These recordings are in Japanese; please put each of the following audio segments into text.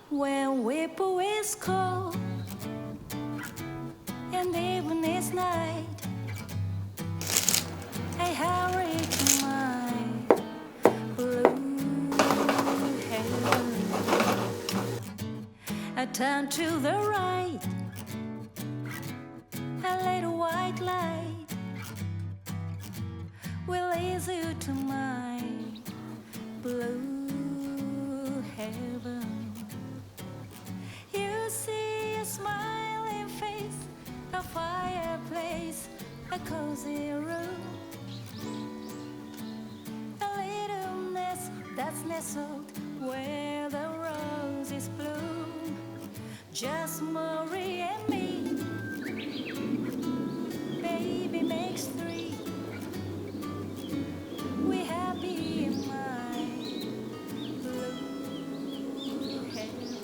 When Whipple is cold and even is night, I hurry to my blue heaven. I turn to the right, a little white light will lead you to my blue heaven. You see a smiling face, a fireplace, a cozy room, a little nest that's nestled where the roses bloom. Just Marie and me, baby makes three. We happy in my blue heaven.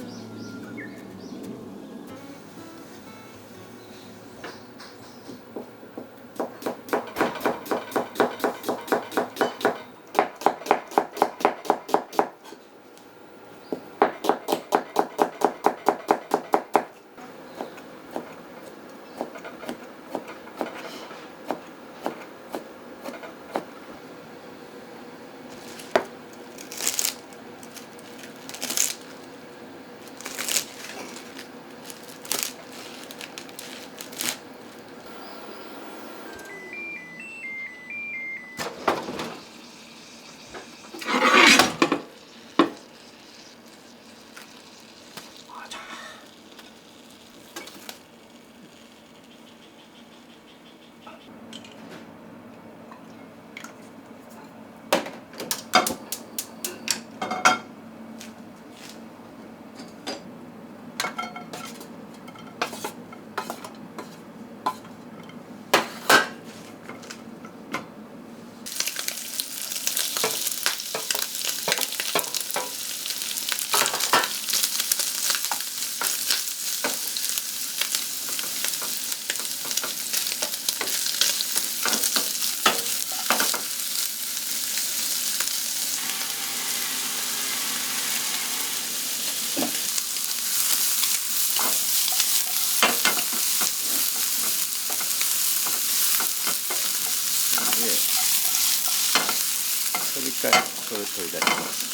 回これを取り出します。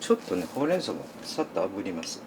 ちょっとね、ほうれん草もさっと炙ります。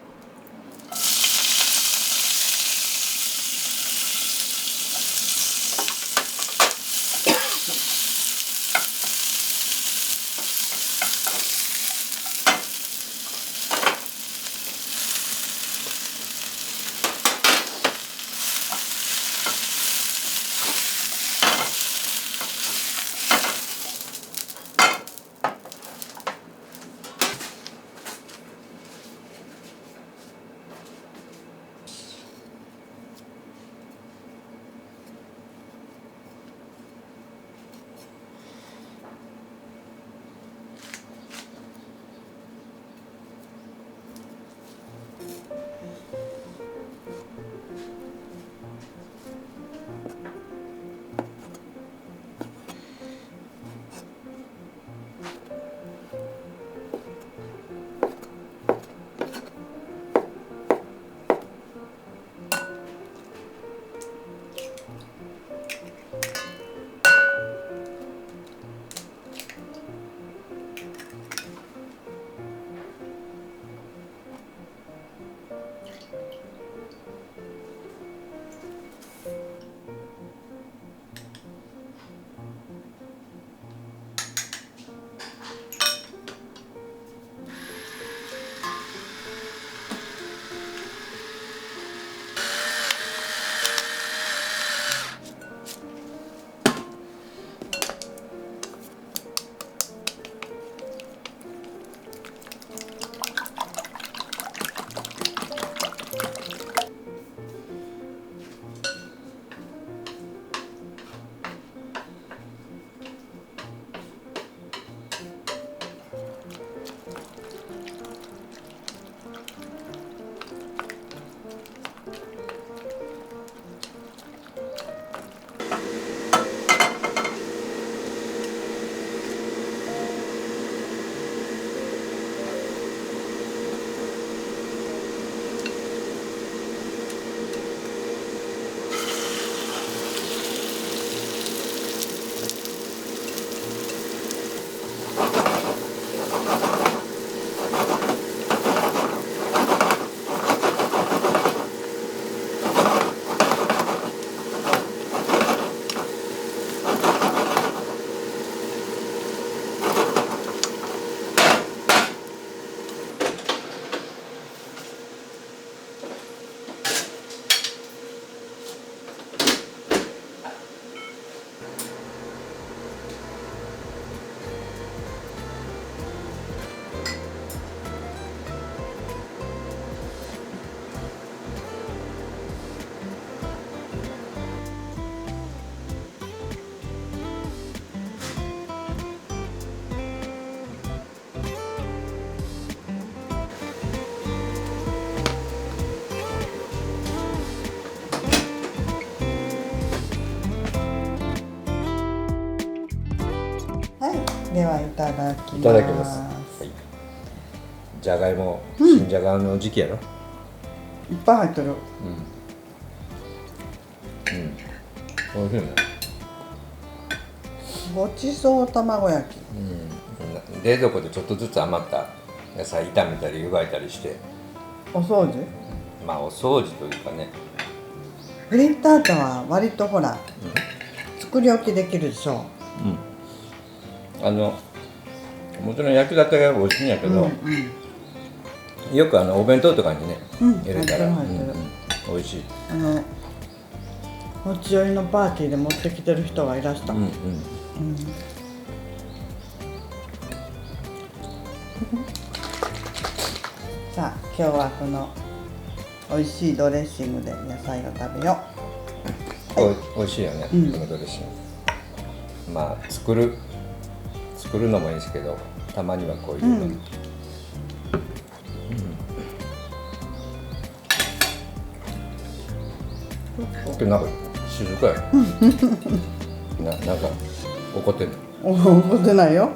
ではいただきます。いただきます。はい。じゃがいも、新じゃがの時期やろ。いっぱい入ってる。美味しいね。ごちそう卵焼き。冷蔵庫でちょっとずつ余った野菜炒めたり湯がいたりして、お掃除。まあお掃除というかね。フリッタータは割とほら、作り置きできるでしょ。もちろん焼きたてが美味しいんやけど、よくお弁当とかにね、入れたら美味しい。持ち寄りのパーティーで持ってきてる人がいらした。さあ今日はこの美味しいドレッシングで野菜を食べよう。美味しいよね、このドレッシング。まあ作るのもいいですけど、たまにはこういうの。なんか静かや。なんか怒ってんの？怒ってないよ。